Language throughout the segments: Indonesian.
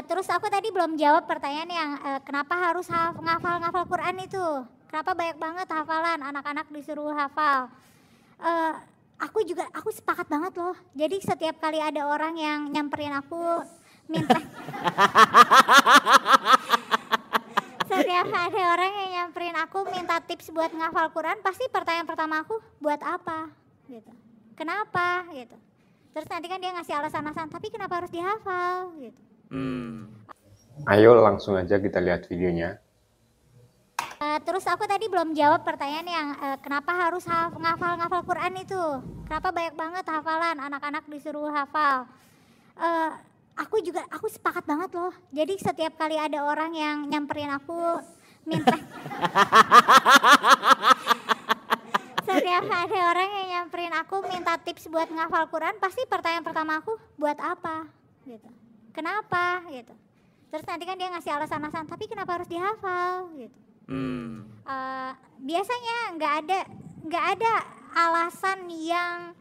Terus aku tadi belum jawab pertanyaan yang kenapa harus ngafal Quran itu? Kenapa banyak banget hafalan, anak-anak disuruh hafal? Aku sepakat banget loh. Jadi setiap kali ada orang yang nyamperin aku minta setiap ada orang yang nyamperin aku minta tips buat ngafal Quran, pasti pertanyaan pertama aku, buat apa? Gitu. Kenapa? Gitu. Terus nanti kan dia ngasih alasan-alasan, tapi kenapa harus dihafal? Gitu. Ayo langsung aja kita lihat videonya. Terus aku tadi belum jawab pertanyaan yang kenapa harus ngafal Quran itu? Kenapa banyak banget hafalan, anak-anak disuruh hafal? Aku sepakat banget loh. Jadi setiap kali ada orang yang nyamperin aku minta setiap ada orang yang nyamperin aku minta tips buat ngafal Quran, pasti pertanyaan pertama aku, buat apa? Gitu. Kenapa? Gitu. Terus nanti kan dia ngasih alasan-alasan, tapi kenapa harus dihafal? Gitu. Biasanya nggak ada alasan yang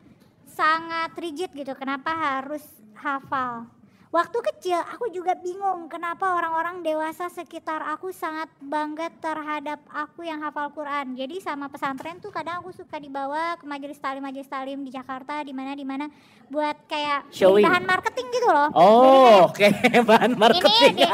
sangat rigid gitu kenapa harus hafal. Waktu kecil aku juga bingung kenapa orang-orang dewasa sekitar aku sangat bangga terhadap aku yang hafal Quran. Jadi sama pesantren tuh kadang aku suka dibawa ke majelis talim di Jakarta di mana buat kayak bahan marketing gitu loh. Oke. Bahan marketing.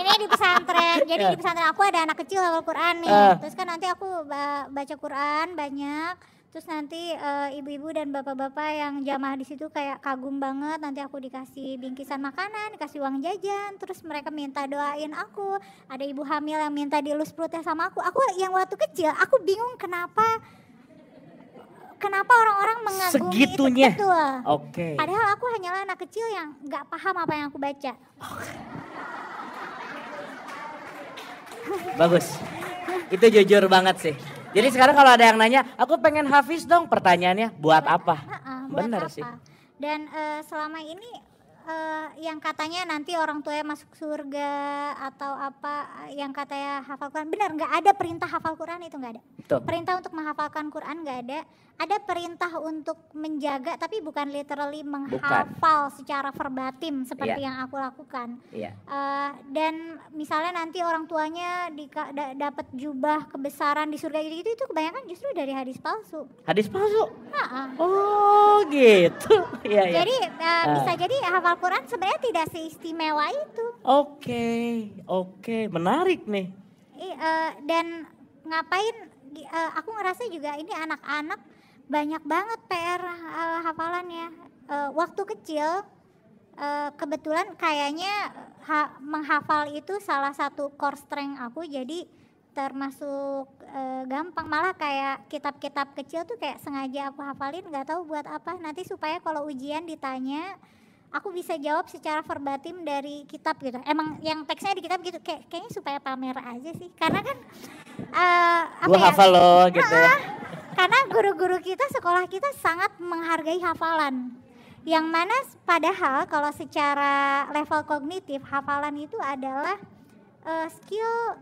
Ini di pesantren. Jadi di pesantren aku ada anak kecil hafal Quran nih. Terus kan nanti aku baca Quran banyak. Terus nanti ibu-ibu dan bapak-bapak yang jamaah di situ kayak kagum banget. Nanti aku dikasih bingkisan makanan, dikasih uang jajan. Terus mereka minta doain aku. Ada ibu hamil yang minta dielus perutnya sama aku. Aku yang waktu kecil, aku bingung kenapa orang-orang mengagumi segitunya. itu. Oke. Padahal aku hanyalah anak kecil yang nggak paham apa yang aku baca. Bagus. Itu jujur banget sih. Jadi sekarang kalau ada yang nanya, aku pengen hafiz dong, pertanyaannya buat apa? Bener sih. Dan selama ini yang katanya nanti orang tuanya masuk surga atau apa yang katanya hafal Quran, benar nggak ada perintah hafal Quran, itu nggak ada. Tuh. Perintah untuk menghafalkan Quran nggak ada. Ada perintah untuk menjaga, tapi bukan literally menghafal secara verbatim seperti yang aku lakukan. Dan misalnya nanti orang tuanya dapat jubah kebesaran di surga itu kebanyakan justru dari hadis palsu. Hadis palsu? Oh gitu. Jadi bisa jadi hafal Quran sebenarnya tidak seistimewa itu. Oke, menarik nih. Dan ngapain? Aku ngerasa juga ini anak-anak banyak banget PR hafalannya. Waktu kecil kebetulan kayaknya menghafal itu salah satu core strength aku, jadi termasuk gampang. Malah kayak kitab-kitab kecil tuh kayak sengaja aku hafalin, nggak tahu buat apa, nanti supaya kalau ujian ditanya aku bisa jawab secara verbatim dari kitab gitu. Emang yang teksnya di kitab gitu, kayaknya supaya pamer aja sih. Karena kan gua hafal loh gitu ya. Karena guru-guru kita, sekolah kita sangat menghargai hafalan. Yang mana padahal kalau secara level kognitif, hafalan itu adalah skill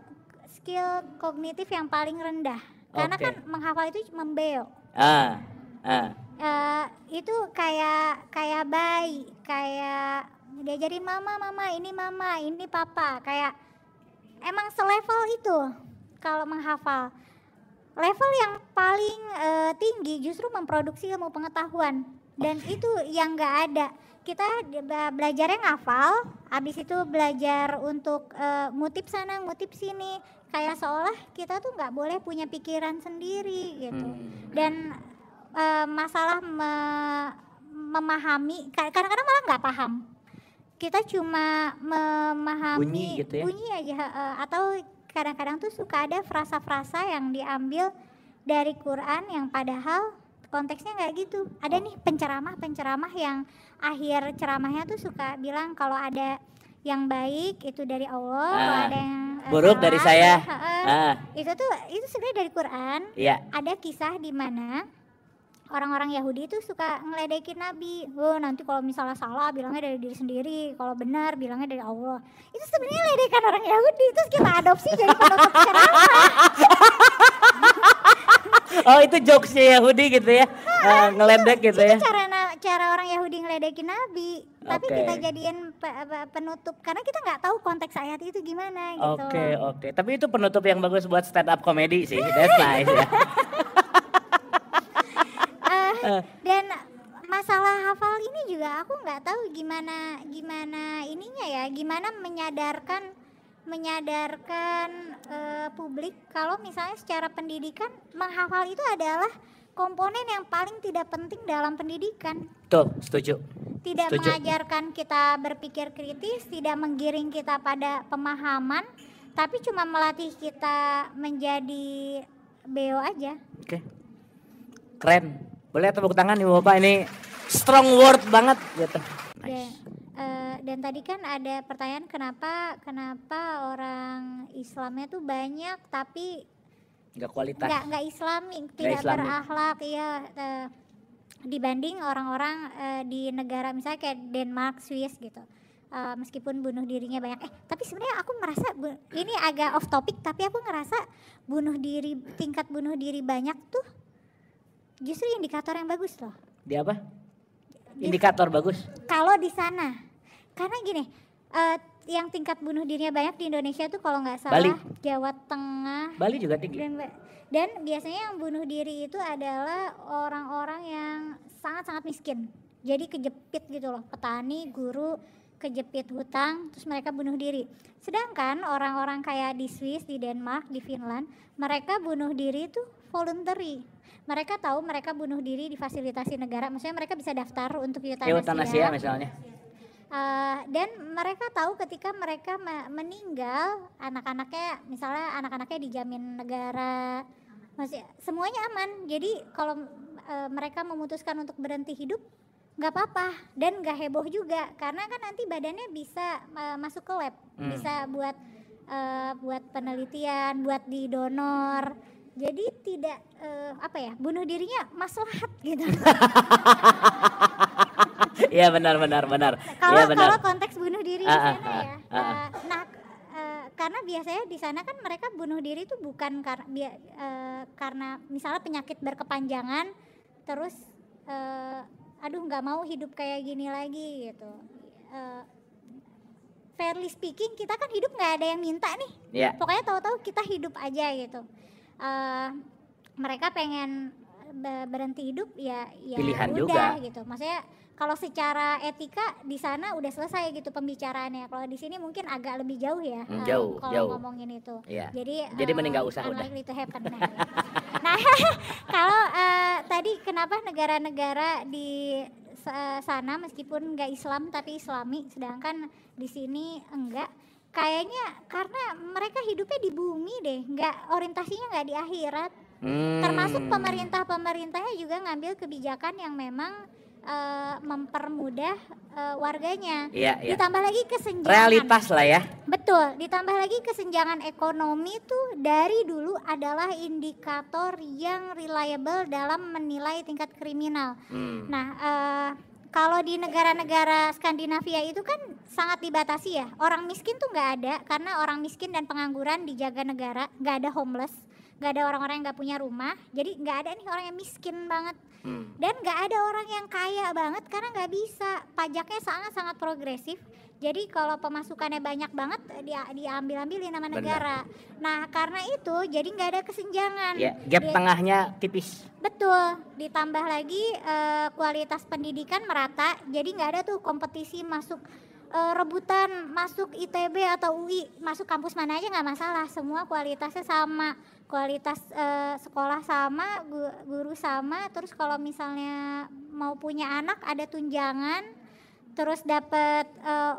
kognitif yang paling rendah. Karena kan menghafal itu membeo. Itu kayak bayi, kayak diajarin mama ini papa, kayak emang selevel itu kalau menghafal. Level yang paling tinggi justru memproduksi ilmu pengetahuan, dan itu yang nggak ada. Kita belajarnya ngafal, habis itu belajar untuk ngutip sana ngutip sini, kayak seolah kita tuh nggak boleh punya pikiran sendiri gitu. Dan masalah memahami, kadang-kadang malah nggak paham. Kita cuma memahami bunyi gitu ya? Bunyi aja, atau kadang-kadang tuh suka ada frasa-frasa yang diambil dari Quran yang padahal konteksnya nggak gitu. Ada nih penceramah yang akhir ceramahnya tuh suka bilang kalau ada yang baik itu dari Allah, kalau ada yang buruk dari saya. Itu sebenarnya dari Quran. Ada kisah di mana orang-orang Yahudi itu suka ngeledekin Nabi. Nanti kalau misalnya salah bilangnya dari diri sendiri, kalau benar bilangnya dari Allah. Itu sebenarnya ledekan orang Yahudi, terus kita adopsi jadi penutup ceramah. Oh, itu jokesnya Yahudi gitu ya, ngeledek gitu ya. cara orang Yahudi ngeledekin Nabi, tapi Oke. kita jadiin penutup karena kita nggak tahu konteks ayat itu gimana gitu. Oke. Tapi itu penutup yang bagus buat stand up comedy sih. That's nice ya. Dan masalah hafal ini juga aku nggak tahu gimana ininya ya, gimana menyadarkan publik kalau misalnya secara pendidikan menghafal itu adalah komponen yang paling tidak penting dalam pendidikan. Tuh, setuju. Tidak Setuju. mengajarkan kita berpikir kritis, tidak menggiring kita pada pemahaman, tapi cuma melatih kita menjadi beo aja. Oke. Keren. Boleh tepuk tangan nih Bapak, ini strong word banget gitu. Nice. Dan tadi kan ada pertanyaan kenapa orang Islamnya tuh banyak tapi Enggak kualitas. nggak Islami, tidak Islami. berakhlak ya, dibanding orang-orang di negara misalnya kayak Denmark, Swiss gitu. Meskipun bunuh dirinya banyak, tapi sebenarnya aku merasa ini agak off topic, tapi aku ngerasa tingkat bunuh diri banyak tuh justru indikator yang bagus loh. Di apa? Indikator bagus. Kalau di sana, karena gini, yang tingkat bunuh dirinya banyak di Indonesia tuh kalau nggak salah Bali. Jawa Tengah. Bali juga tinggi. Dan biasanya yang bunuh diri itu adalah orang-orang yang sangat-sangat miskin. Jadi kejepit gitu loh, petani, guru, kejepit hutang, terus mereka bunuh diri. Sedangkan orang-orang kayak di Swiss, di Denmark, di Finland, mereka bunuh diri itu voluntary. Mereka tahu mereka bunuh diri difasilitasi negara, maksudnya mereka bisa daftar untuk Eutanasia misalnya. Dan mereka tahu ketika mereka meninggal, misalnya anak-anaknya dijamin negara, masih semuanya aman. Jadi kalau mereka memutuskan untuk berhenti hidup, nggak apa-apa dan nggak heboh juga, karena kan nanti badannya bisa masuk ke lab, bisa buat penelitian, buat didonor. Jadi tidak bunuh dirinya maslahat gitu. Iya benar. Kalau konteks bunuh diri di sana ya. Karena biasanya di sana kan mereka bunuh diri itu bukan karena misalnya penyakit berkepanjangan, terus nggak mau hidup kayak gini lagi gitu. Fairly speaking, kita kan hidup nggak ada yang minta nih. Yeah. Pokoknya tahu-tahu kita hidup aja gitu. Mereka pengen berhenti hidup ya pilihan udah juga gitu. Maksudnya kalau secara etika di sana udah selesai gitu pembicaraannya. Kalau di sini mungkin agak lebih jauh ya. Jauh. Ngomongin itu. Yeah. Jadi mending nggak usah udah. Unlikely to happen. Nah, kalau tadi kenapa negara-negara di sana meskipun nggak Islam tapi Islami, sedangkan di sini enggak? Kayaknya karena mereka hidupnya di bumi deh, orientasinya nggak di akhirat. Termasuk pemerintahnya juga ngambil kebijakan yang memang mempermudah warganya. Iya. Ditambah lagi kesenjangan. Realitas lah ya. Betul, ditambah lagi kesenjangan ekonomi tuh dari dulu adalah indikator yang reliable dalam menilai tingkat kriminal. Nah, kalau di negara-negara Skandinavia itu kan sangat dibatasi ya. Orang miskin tuh nggak ada, karena orang miskin dan pengangguran dijaga negara, nggak ada homeless, nggak ada orang-orang yang nggak punya rumah. Jadi nggak ada nih orang yang miskin banget. Dan nggak ada orang yang kaya banget karena nggak bisa. Pajaknya sangat-sangat progresif. Jadi kalau pemasukannya banyak banget diambil-ambilin sama negara. Nah karena itu jadi nggak ada kesenjangan. Ya, gap tengahnya tipis. Betul. Ditambah lagi kualitas pendidikan merata. Jadi nggak ada tuh kompetisi masuk rebutan masuk ITB atau UI, masuk kampus mana aja nggak masalah. Semua kualitasnya sama. Kualitas sekolah sama, guru sama. Terus kalau misalnya mau punya anak ada tunjangan, terus dapat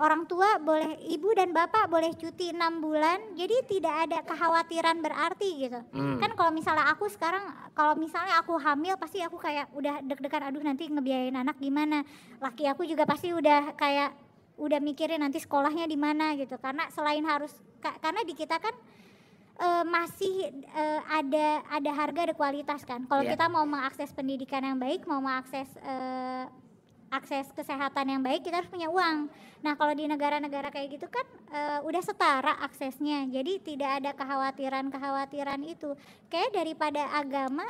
orang tua boleh, ibu dan bapak boleh cuti 6 bulan. Jadi tidak ada kekhawatiran berarti gitu. Kan kalau misalnya aku sekarang, kalau misalnya aku hamil pasti aku kayak udah deg-degan, aduh nanti ngebiayain anak gimana. Laki aku juga pasti udah kayak udah mikirin nanti sekolahnya di mana gitu. Karena selain harus karena di kita kan masih ada harga, ada kualitas kan. Kalau kita mau mengakses pendidikan yang baik, mau mengakses akses kesehatan yang baik, kita harus punya uang. Nah kalau di negara-negara kayak gitu kan udah setara aksesnya, jadi tidak ada kekhawatiran itu. Kayak daripada agama,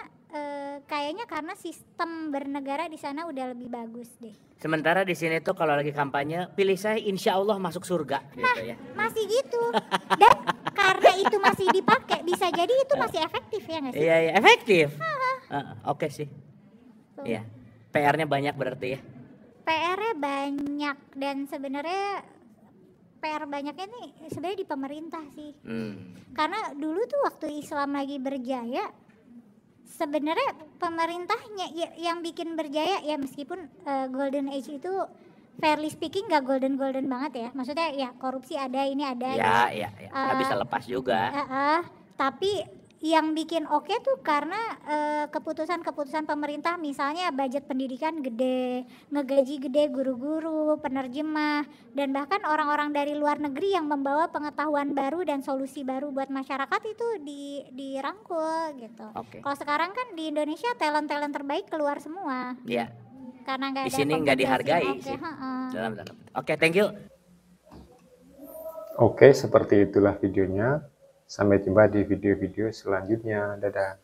kayaknya karena sistem bernegara di sana udah lebih bagus deh. Sementara di sini tuh kalau lagi kampanye, pilih saya insya Allah masuk surga gitu ya. Masih gitu. Dan karena itu masih dipakai, bisa jadi itu masih efektif ya nggak sih? Iya, iya efektif. Oke sih. Tuh. Iya. PR-nya banyak berarti ya. PR-nya banyak dan sebenarnya PR banyaknya nih sebenarnya di pemerintah sih. Karena dulu tuh waktu Islam lagi berjaya, sebenarnya pemerintahnya yang bikin berjaya ya, meskipun golden age itu fairly speaking gak golden banget ya, maksudnya ya korupsi ada, ini ada ya nggak bisa lepas juga. tapi yang bikin oke tuh karena keputusan pemerintah, misalnya budget pendidikan gede, ngegaji gede guru-guru, penerjemah, dan bahkan orang-orang dari luar negeri yang membawa pengetahuan baru dan solusi baru buat masyarakat itu dirangkul gitu. Kalau sekarang kan di Indonesia talent terbaik keluar semua. Iya. Karena di sini nggak dihargai sih. Dalam. Oke, thank you. Oke, seperti itulah videonya. Sampai jumpa di video-video selanjutnya. Dadah.